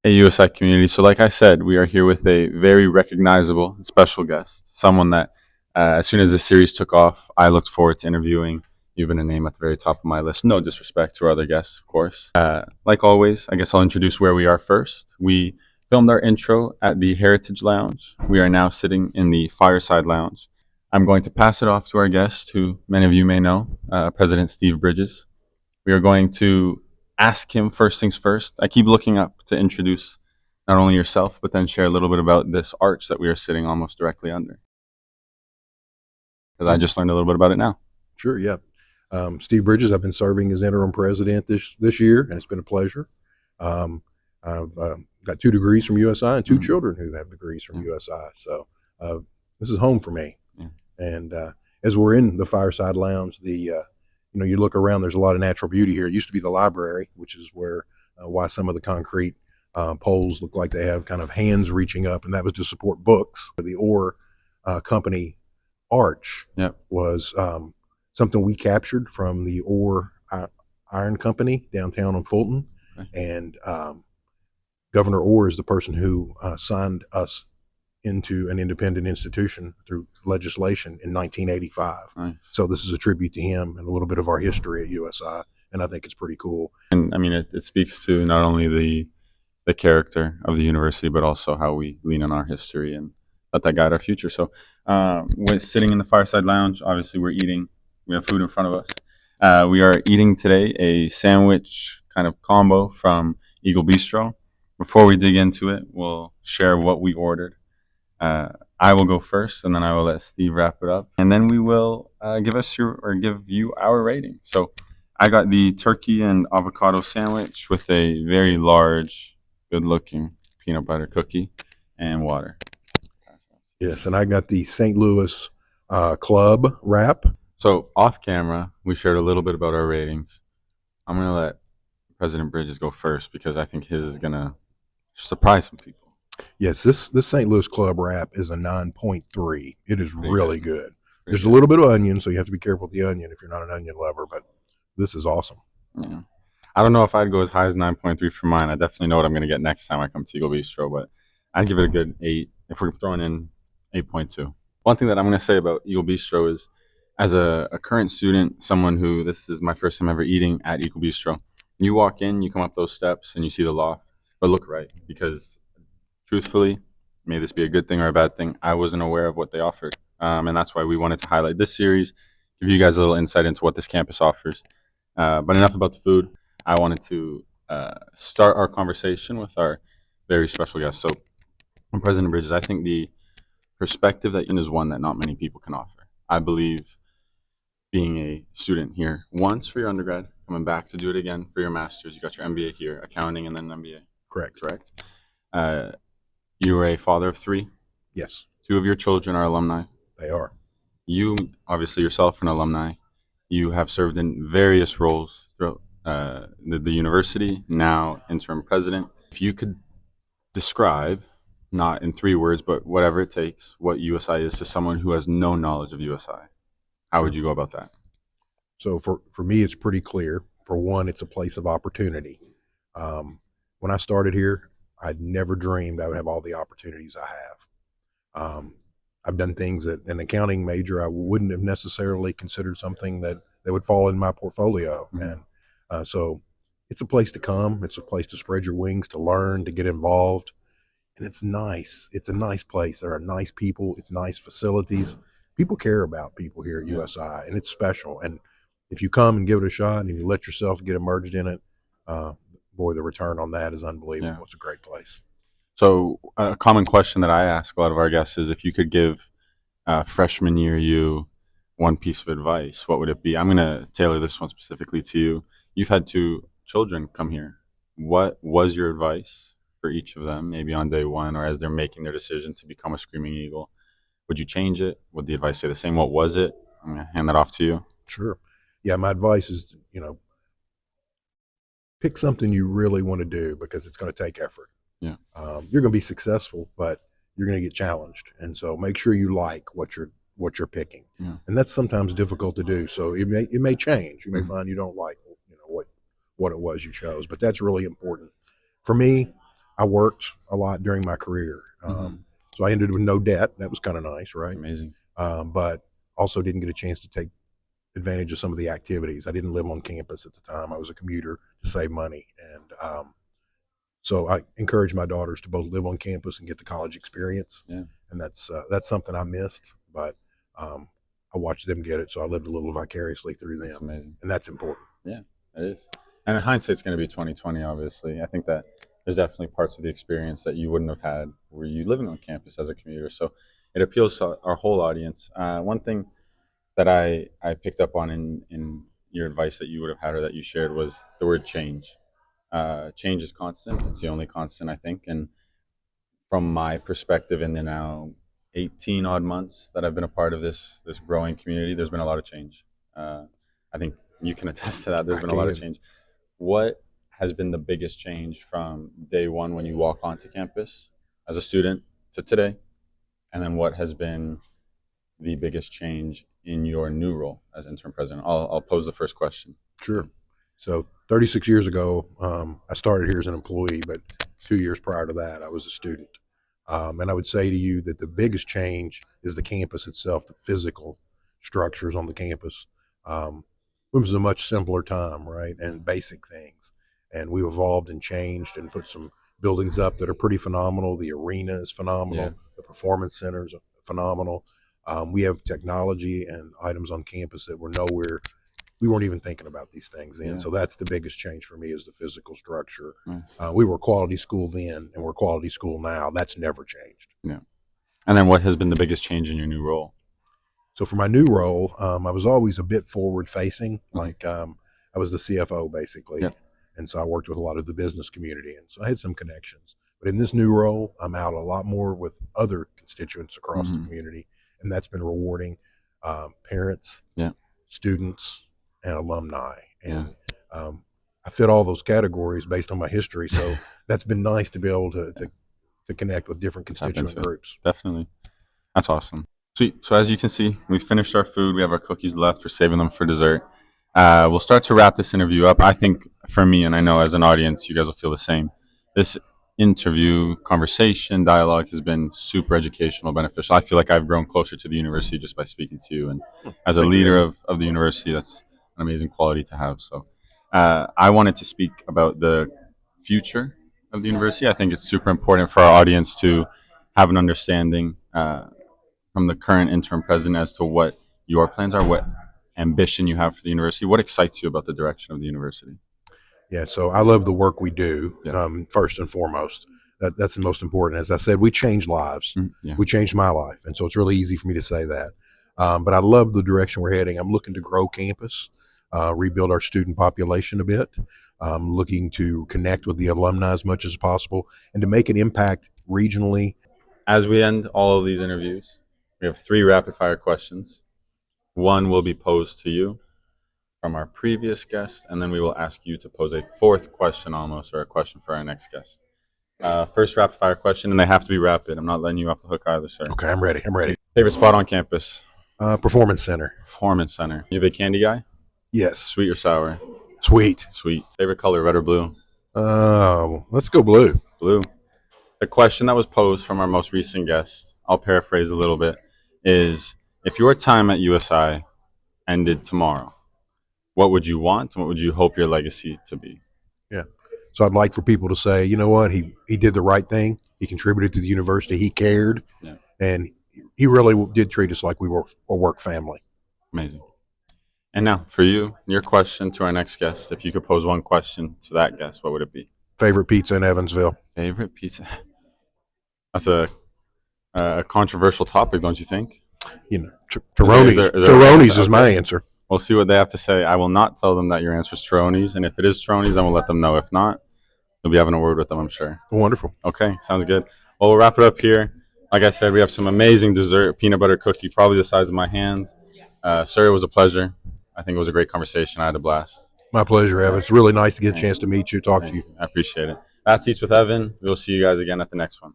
Hey, USI community. So, like I said, we are here with a very recognizable and special guest, someone that, as soon as this series took off, I looked forward to interviewing. You've been a name at the very top of my list. No disrespect to our other guests, of course. Like always, I guess I'll introduce where we are first. We filmed our intro at the Heritage Lounge. We are now sitting in the Fireside Lounge. I'm going to pass it off to our guest, who many of you may know, President Steve Bridges. We are going to ask him first things first. I keep looking up to introduce not only yourself, but then share a little bit about this arch that we are sitting almost directly under. Because I just learned a little bit about it now. Sure, yeah. Steve Bridges, I've been serving as interim president this year, and it's been a pleasure. I've got 2 degrees from USI and 2 children who have degrees from USI. So this is home for me. Yeah. And as we're in the Fireside Lounge, you look around, there's a lot of natural beauty here. It used to be the library, which is where why some of the concrete poles look like they have kind of hands reaching up, and that was to support books. The Orr Company arch was something we captured from the Orr Iron Company downtown on Fulton. Okay. And Governor Orr is the person who signed us into an independent institution through legislation in 1985. Nice. So this is a tribute to him and a little bit of our history at USI, and I think it's pretty cool. And I mean, it speaks to not only the character of the university, but also how we lean on our history and let that guide our future. So we're sitting in the Fireside Lounge. Obviously, we're eating. We have food in front of us. We are eating today a sandwich kind of combo from Eagle Bistro. Before we dig into it, we'll share what we ordered. I will go first, and then I will let Steve wrap it up, and then we will give you our rating. So I got the turkey and avocado sandwich with a very large, good-looking peanut butter cookie and water. Yes, and I got the St. Louis Club wrap. So off camera, we shared a little bit about our ratings. I'm going to let President Bridges go first because I think his is going to surprise some people. Yes, this St. Louis Club wrap is a 9.3. It is really good. There's a little bit of onion, so you have to be careful with the onion if you're not an onion lover, but this is awesome. Yeah. I don't know if I'd go as high as 9.3 for mine. I definitely know what I'm going to get next time I come to Eagle Bistro, but I'd give it a good 8 if we're throwing in 8.2. One thing that I'm going to say about Eagle Bistro is, as a current student, someone who this is my first time ever eating at Eagle Bistro, you walk in, you come up those steps, and you see the loft, but look right, because truthfully, may this be a good thing or a bad thing, I wasn't aware of what they offered. And that's why we wanted to highlight this series, give you guys a little insight into what this campus offers. But enough about the food. I wanted to start our conversation with our very special guest. So, from President Bridges, I think the perspective that is one that not many people can offer. I believe being a student here once for your undergrad, coming back to do it again for your master's, you got your MBA here, accounting, and then an MBA. Correct. You are a father of 3. Yes. 2 of your children are alumni. They are. You, obviously yourself, an alumni. You have served in various roles throughout the university, now interim president. If you could describe, not in 3 words, but whatever it takes, what USI is to someone who has no knowledge of USI, how would you go about that? So for me, it's pretty clear. For one, it's a place of opportunity. When I started here, I'd never dreamed I would have all the opportunities I have. I've done things that an accounting major I wouldn't have necessarily considered something that would fall in my portfolio. Mm-hmm. And so it's a place to come. It's a place to spread your wings, to learn, to get involved. And it's nice. It's a nice place. There are nice people. It's nice facilities. People care about people here at USI, and it's special. And if you come and give it a shot and you let yourself get immersed in it, boy, the return on that is unbelievable. Yeah. It's a great place. So a common question that I ask a lot of our guests is, if you could give freshman year you one piece of advice, what would it be? I'm going to tailor this one specifically to you. You've had 2 children come here. What was your advice for each of them, maybe on day 1 or as they're making their decision to become a Screaming Eagle? Would you change it? Would the advice say the same? What was it? I'm going to hand that off to you. Sure. Yeah, my advice is, pick something you really want to do, because it's going to take effort. Yeah. You're going to be successful, but you're going to get challenged. And so make sure you like what you're picking. Yeah. And that's sometimes difficult to do. So it may change. You may find you don't like, what it was you chose, but that's really important. For me, I worked a lot during my career. So I ended with no debt. That was kind of nice, right? Amazing. But also didn't get a chance to take advantage of some of the activities. I didn't live on campus at the time. I was a commuter to save money. And so I encourage my daughters to both live on campus and get the college experience. Yeah. And that's something I missed, but I watched them get it. So I lived a little vicariously through them. That's amazing. And that's important. Yeah, it is. And in hindsight, it's going to be 2020, obviously. I think that there's definitely parts of the experience that you wouldn't have had were you living on campus as a commuter. So it appeals to our whole audience. One thing that I picked up on in your advice that you would have had or that you shared was the word change. Change is constant. It's the only constant, I think. And from my perspective, in the now 18 odd months that I've been a part of this growing community, there's been a lot of change. I think you can attest to that. There's been a lot of change. What has been the biggest change from day one when you walk onto campus as a student to today? And then what has been the biggest change in your new role as interim president? I'll pose the first question. Sure. So 36 years ago, I started here as an employee, but 2 years prior to that, I was a student. And I would say to you that the biggest change is the campus itself, the physical structures on the campus. It was a much simpler time, right? And basic things. And we've evolved and changed and put some buildings up that are pretty phenomenal. The arena is phenomenal. Yeah. The performance centers are phenomenal. We have technology and items on campus that were nowhere. We weren't even thinking about these things then. Yeah. So that's the biggest change for me is the physical structure. Nice. We were a quality school then and we're a quality school now. That's never changed. Yeah. And then what has been the biggest change in your new role? So for my new role, I was always a bit forward facing. Like I was the CFO basically. Yep. And so I worked with a lot of the business community. And so I had some connections. But in this new role, I'm out a lot more with other constituents across the community. And that's been rewarding. Parents, Yeah. students, and alumni. And I fit all those categories based on my history. So that's been nice to be able to connect with different constituent groups. Definitely. That's awesome. Sweet. So as you can see, we finished our food. We have our cookies left. We're saving them for dessert. We'll start to wrap this interview up. I think for me, and I know as an audience, you guys will feel the same. This interview, conversation, dialogue has been super educational, beneficial. I feel like I've grown closer to the university just by speaking to you. And as a leader of the university, that's an amazing quality to have. So I wanted to speak about the future of the university. I think it's super important for our audience to have an understanding from the current interim president as to what your plans are, what ambition you have for the university, what excites you about the direction of the university. Yeah, so I love the work we do, Yeah. first and foremost. That's the most important. As I said, we change lives. Yeah. We changed my life, and so it's really easy for me to say that. But I love the direction we're heading. I'm looking to grow campus, rebuild our student population a bit. I'm looking to connect with the alumni as much as possible and to make an impact regionally. As we end all of these interviews, we have 3 rapid fire questions. One will be posed to you from our previous guest, and then we will ask you to pose a 4th question almost, or a question for our next guest. First rapid fire question, and they have to be rapid. I'm not letting you off the hook either, sir. Okay, I'm ready. Favorite spot on campus? Performance Center. Performance Center. You a big candy guy? Yes. Sweet or sour? Sweet. Sweet. Favorite color, red or blue? Let's go blue. Blue. The question that was posed from our most recent guest, I'll paraphrase a little bit, is if your time at USI ended tomorrow, what would you want and what would you hope your legacy to be? Yeah. So I'd like for people to say, you know what, he did the right thing. He contributed to the university. He cared. Yeah. And he really did treat us like we were a work family. Amazing. And now for you, your question to our next guest. If you could pose one question to that guest, what would it be? Favorite pizza in Evansville? Favorite pizza? That's a controversial topic, don't you think? You know, Teroni's. Is there Teroni's is my answer. We'll see what they have to say. I will not tell them that your answer is Teroni's, and if it is Teroni's, then we'll let them know. If not, you'll be having a word with them, I'm sure. Wonderful. Okay, sounds good. Well, we'll wrap it up here. Like I said, we have some amazing dessert, peanut butter cookie, probably the size of my hand. Sir, it was a pleasure. I think it was a great conversation. I had a blast. My pleasure, Evan. It's really nice to get a chance to meet you, talk to you. I appreciate it. That's Eats with Evan. We'll see you guys again at the next one.